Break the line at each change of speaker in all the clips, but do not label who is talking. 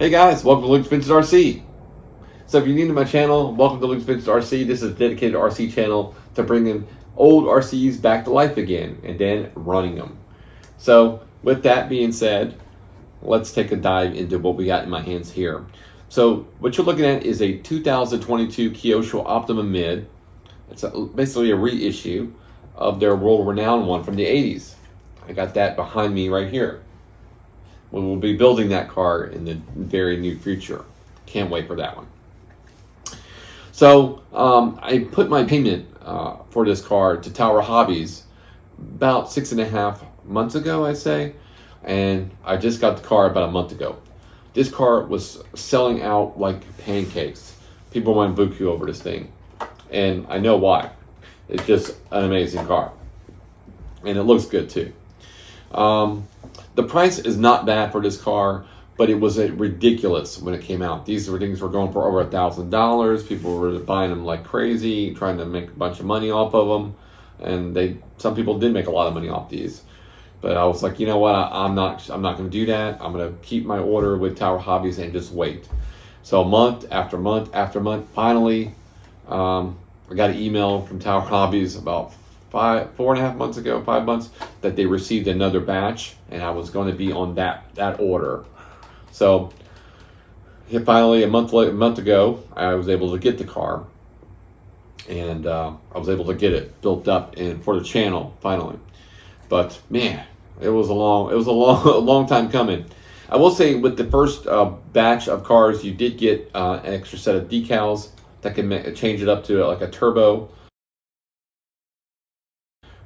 Hey guys, welcome to Luke's Vintage RC. So if you're new to my channel, welcome to Luke's Vintage RC. This is a dedicated RC channel to bringing old RCs back to life again and then running them. So with that being said, let's take a dive into what we got in my hands here. So what you're looking at is a 2022 Kyosho Optima Mid. It's basically a reissue of their world-renowned one from the 80s. I got that behind me right here. We will be building that car in the very near future. Can't wait for that one. So I put my payment for this car to Tower Hobbies about 6.5 months ago, I'd say. And I just got the car about a month ago. This car was selling out like pancakes. People went buku over this thing. And I know why. It's just an amazing car. And it looks good too. The price is not bad for this car, but it was ridiculous when it came out. These things were going for over $1,000. People were buying them like crazy, trying to make a bunch of money off of them. And some people did make a lot of money off these. But I was like, you know what? I'm not going to do that. I'm going to keep my order with Tower Hobbies and just wait. So month after month after month, finally, I got an email from Tower Hobbies about 4.5 months ago, 5 months, that they received another batch, and I was going to be on that order. So finally, a month ago, I was able to get the car, and I was able to get it built up and for the channel finally. But man, it was a long time coming. I will say, with the first batch of cars, you did get an extra set of decals that can change it up to like a turbo,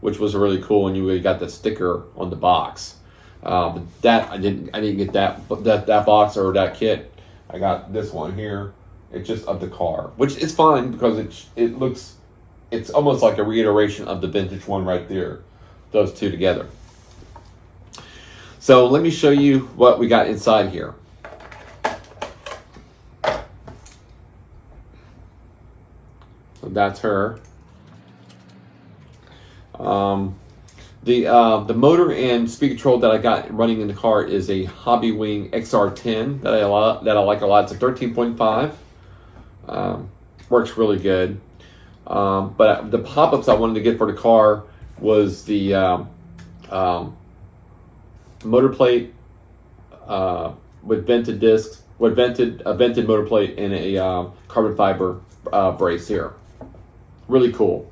which was really cool, and you really got the sticker on the box. But that I didn't get that box or that kit. I got this one here. It's just of the car, which is fine because it's almost like a reiteration of the vintage one right there. Those two together. So let me show you what we got inside here. So that's her. The motor and speed control that I got running in the car is a Hobby Wing XR10 that I like a lot. It's a 13.5. Works really good. But the pop-ups I wanted to get for the car was the motor plate with vented discs, a vented motor plate, and a carbon fiber brace here. Really cool.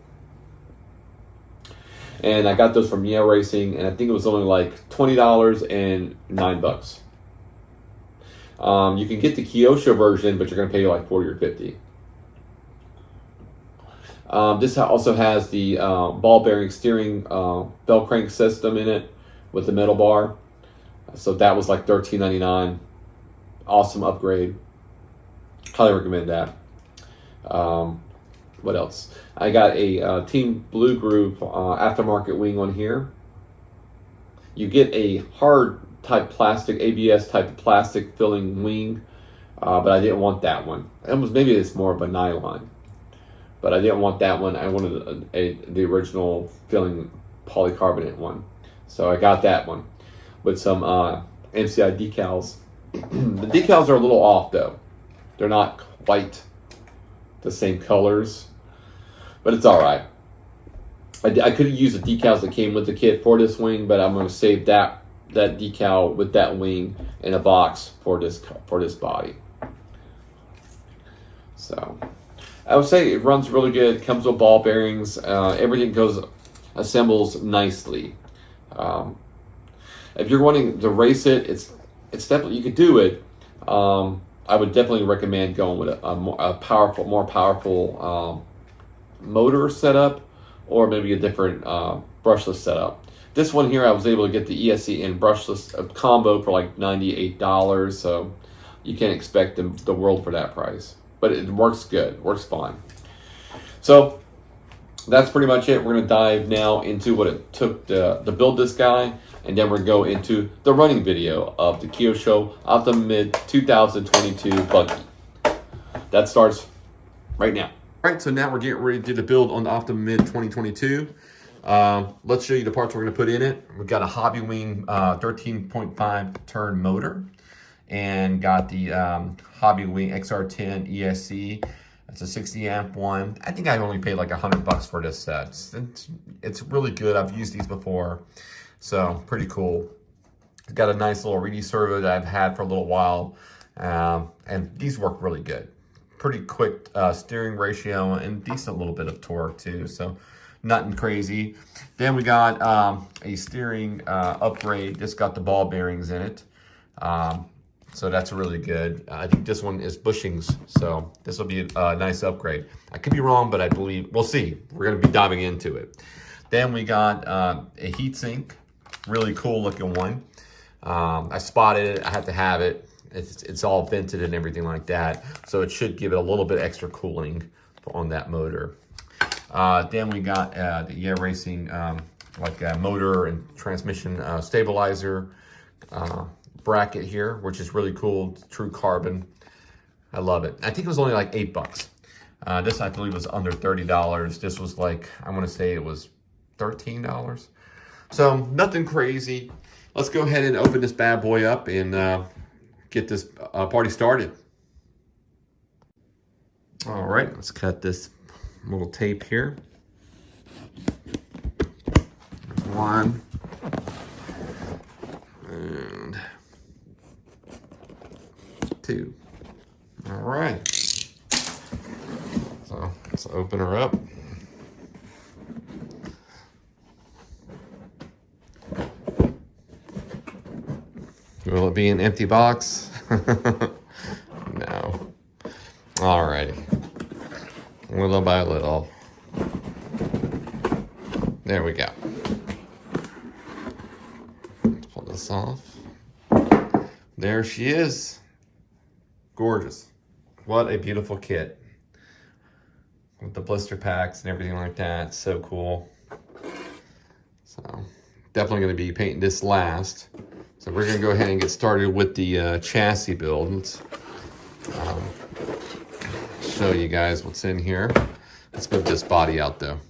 And I got those from Yeah Racing, and I think it was only like $20 and $9. You can get the Kyosho version, but you're going to pay like $40 or $50. This also has the ball bearing steering bell crank system in it with the metal bar. So that was like $13.99. Awesome upgrade. Highly recommend that. What else? I got a Team Blue Groove aftermarket wing on here. You get a hard type plastic, ABS type plastic filling wing, but I didn't want that one. Maybe it's more of a nylon, but I didn't want that one. I wanted the original filling polycarbonate one. So I got that one with some MCI decals. The decals are a little off though. They're not quite the same colors, but it's all right. I could have used the decals that came with the kit for this wing, but I'm going to save that decal with that wing in a box for this body. So I would say it runs really good. Comes with ball bearings. Everything assembles nicely. If you're wanting to race it, it's definitely, you could do it. I would definitely recommend going with a more powerful motor setup, or maybe a different brushless setup. This one here, I was able to get the ESC and brushless combo for like $98, so you can't expect the world for that price. But it works good, works fine. So that's pretty much it. We're going to dive now into what it took to build this guy, and then we're going to go into the running video of the Kyosho Optima Mid 2022 buggy. That starts right now. All right, so now we're getting ready to do the build on the Optima Mid 2022. Let's show you the parts we're going to put in it. We've got a Hobby Wing 13.5 turn motor. and got the Hobby Wing XR10 ESC. It's a 60 amp one. I think I only paid like $100 for this set. It's really good. I've used these before, so pretty cool. It's got a nice little reedy servo that I've had for a little while, and these work really good. Pretty quick steering ratio and decent little bit of torque too, so nothing crazy. Then we got a steering upgrade. This got the ball bearings in it. So that's really good. I think this one is bushings, so this will be a nice upgrade. I could be wrong, but I believe, we'll see. We're gonna be diving into it. Then we got a heatsink, really cool looking one. I spotted it, I had to have it. It's all vented and everything like that, so it should give it a little bit extra cooling on that motor. Then we got the Yeah Racing motor and transmission stabilizer bracket here, which is really cool. True carbon. I love it. I think it was only like $8. This I believe was under $30. This was like, I want to say it was $13. So nothing crazy. Let's go ahead and open this bad boy up and get this party started. All right, let's cut this little tape here. One. And two. All right. So let's open her up. Will it be an empty box? No. All righty. Little by little. There we go. Let's pull this off. There she is. Gorgeous. What a beautiful kit. With the blister packs and everything like that. So cool. So definitely going to be painting this last. So we're going to go ahead and get started with the chassis build. Let's show you guys what's in here. Let's move this body out though.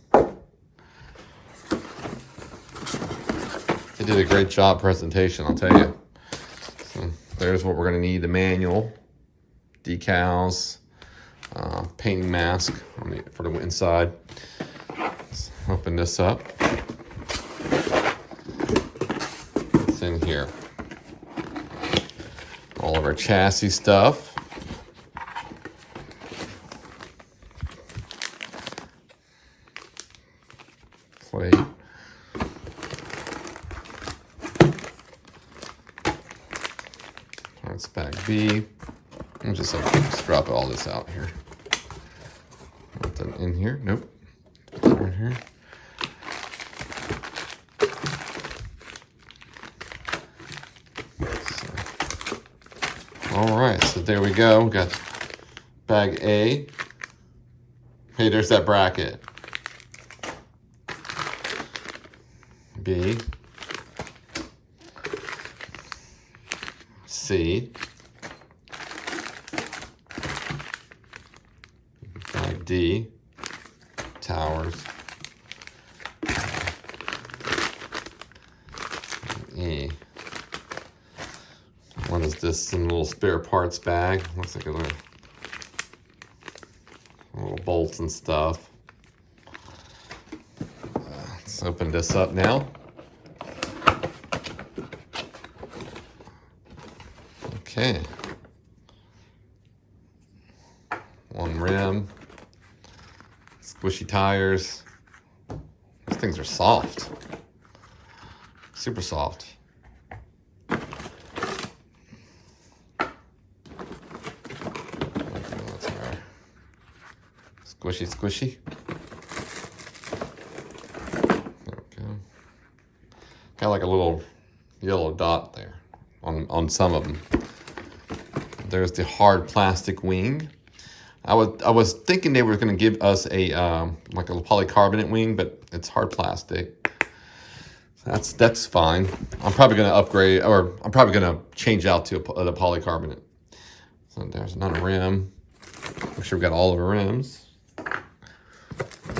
They did a great job presentation, I'll tell you. So there's what we're going to need: the manual, decals, painting mask for the inside. Let's open this up. What's in here? All of our chassis stuff. Plate. Parts bag B. I'm just drop all this out here. Put them in here. Nope. Put that right here. All right, so there we go. We got bag A. Hey, there's that bracket. B. C. Bag D. Towers. E. What is this? Some little spare parts bag. Looks like a little bolts and stuff. Let's open this up now. Okay. One rim. Squishy tires. These things are soft. Super soft. Squishy, squishy. There we go. Got like a little yellow dot there on some of them. There's the hard plastic wing. I was thinking they were going to give us a like a polycarbonate wing, but it's hard plastic. That's fine. I'm probably going to upgrade, or I'm probably going to change out to the polycarbonate. So there's another rim. Make sure we got all of our rims.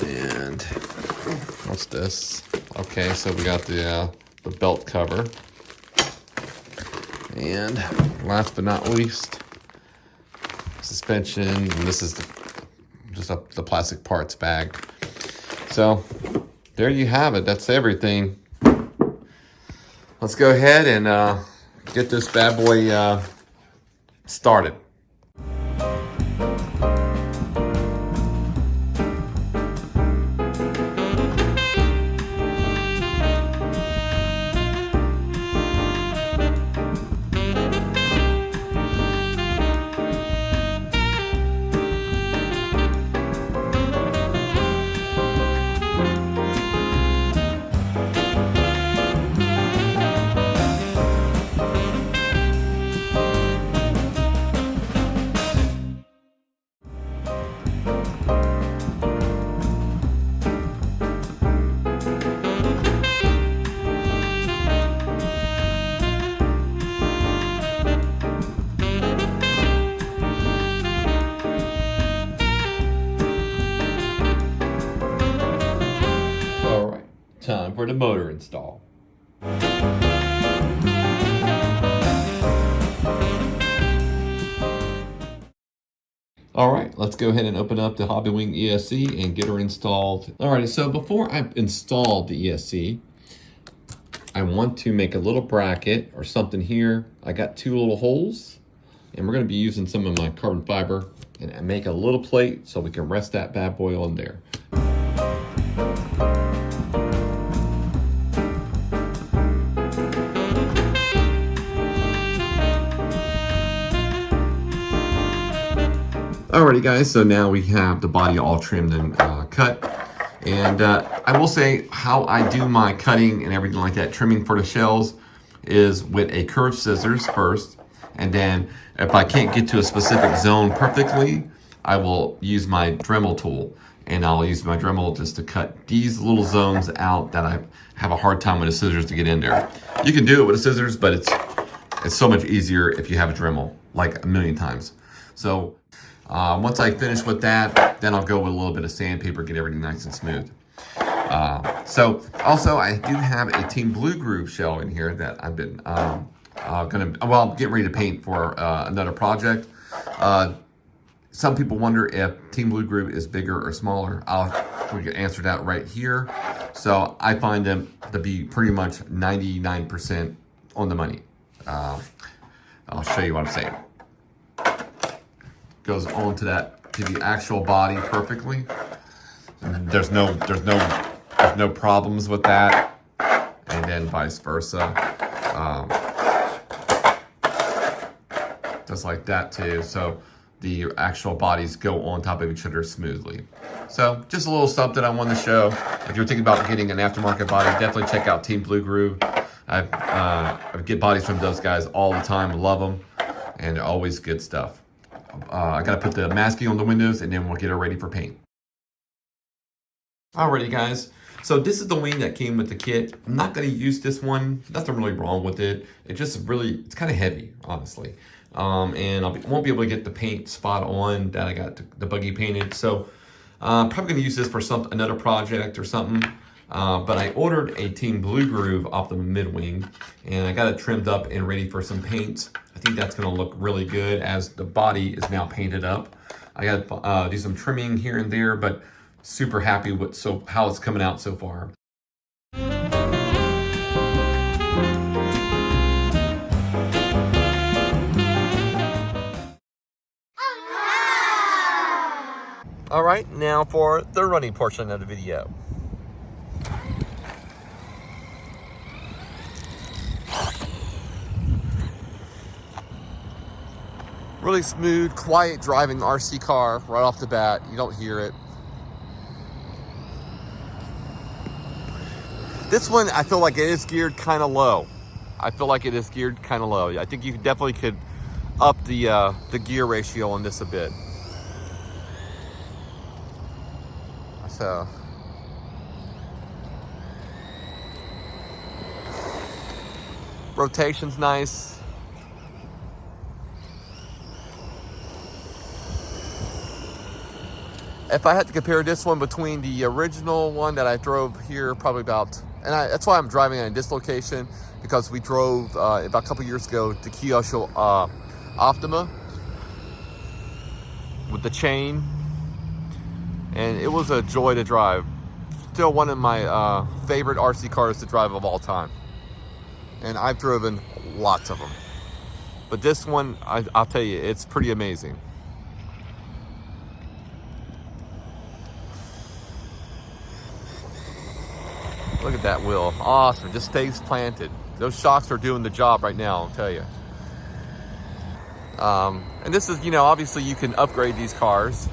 And what's this? Okay, so we got the belt cover. And last but not least, suspension. And this is the plastic parts bag. So there you have it. That's everything. Let's go ahead and get this bad boy started. Time for the motor install. All right, let's go ahead and open up the Hobbywing ESC and get her installed. All right, so before I install the ESC, I want to make a little bracket or something here. I got 2 little holes, and we're gonna be using some of my carbon fiber and make a little plate so we can rest that bad boy on there. Alrighty guys, so now we have the body all trimmed and cut. And I will say how I do my cutting and everything like that, trimming for the shells, is with a curved scissors first. And then if I can't get to a specific zone perfectly, I will use my Dremel tool. And I'll use my Dremel just to cut these little zones out that I have a hard time with the scissors to get in there. You can do it with the scissors, but it's so much easier if you have a Dremel, like a million times. So once I finish with that, then I'll go with a little bit of sandpaper, get everything nice and smooth. So also I do have a Team Blue Groove shell in here that I've been getting ready to paint for another project. Some people wonder if Team Blue Groove is bigger or smaller. We can answer that right here. So I find them to be pretty much 99% on the money. I'll show you what I'm saying. Goes onto to the actual body perfectly. There's no problems with that, and then vice versa. Just like that too. So the actual bodies go on top of each other smoothly. So just a little something I wanted to show. If you're thinking about getting an aftermarket body, definitely check out Team Blue Groove. I get bodies from those guys all the time. Love them, and they're always good stuff. I gotta put the masking on the windows and then we'll get her ready for paint. Alrighty guys, so this is the wing that came with the kit. I'm not gonna use this one, nothing really wrong with it. It's kind of heavy, honestly. And I won't be able to get the paint spot on that I got the buggy painted. So probably gonna use this for another project or something. But I ordered a Team Blue Groove off the mid-wing, and I got it trimmed up and ready for some paint. I think that's gonna look really good as the body is now painted up. I got to do some trimming here and there, but super happy with how it's coming out so far. All right, now for the running portion of the video. Really smooth, quiet driving RC car right off the bat. You don't hear it. This one, I feel like it is geared kind of low. I think you definitely could up the gear ratio on this a bit. So rotation's nice. If I had to compare this one between the original one that I drove here probably about And that's why I'm driving on this location, because we drove about a couple years ago to Kyosho Optima with the chain, and it was a joy to drive. Still one of my favorite RC cars to drive of all time, and I've driven lots of them, but this one, I'll tell you, it's pretty amazing. Look at that wheel. Awesome. Just stays planted. Those shocks are doing the job right now, I'll tell you. And this is, obviously you can upgrade these cars.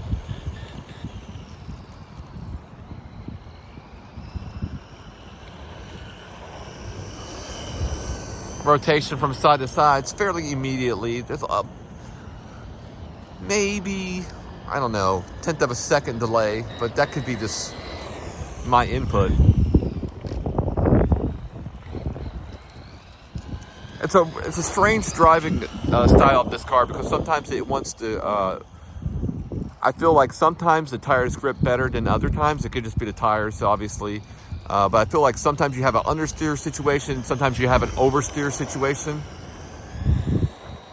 Rotation from side to side, it's fairly immediately. There's maybe, I don't know, 1/10 of a second delay, but that could be just my input. It's a strange driving style of this car, because sometimes it wants to, I feel like sometimes the tires grip better than other times. It could just be the tires, obviously. But I feel like sometimes you have an understeer situation, sometimes you have an oversteer situation.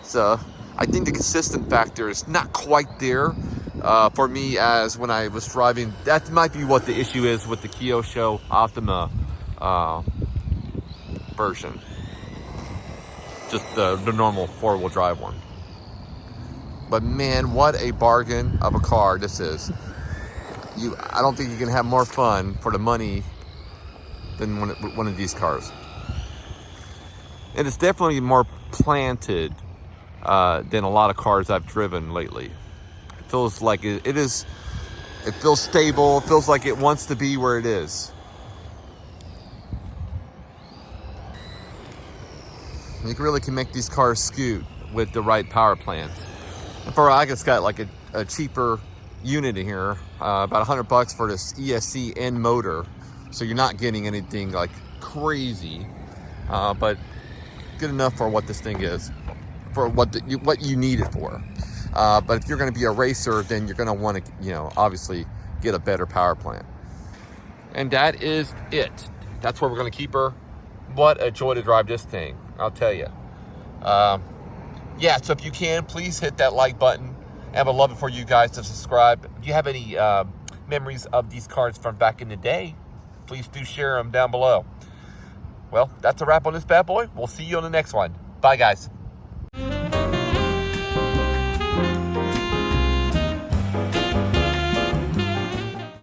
So I think the consistent factor is not quite there for me as when I was driving. That might be what the issue is with the Kyosho Optima version. Just the normal four-wheel drive one. But man, what a bargain of a car this is. I don't think you can have more fun for the money than one of these cars. And it's definitely more planted than a lot of cars I've driven lately. It feels like it feels stable. It feels like it wants to be where it is. You really can make these cars scoot with the right power plant. And I just got like a cheaper unit in here, about $100 for this ESC and motor. So you're not getting anything like crazy, but good enough for what this thing is, for what you need it for. But if you're going to be a racer, then you're going to want to, obviously get a better power plant. And that is it. That's where we're going to keep her. What a joy to drive this thing, I'll tell you. Yeah, so if you can, please hit that like button. I would love it for you guys to subscribe. If you have any memories of these cars from back in the day, please do share them down below. Well, that's a wrap on this bad boy. We'll see you on the next one. Bye, guys.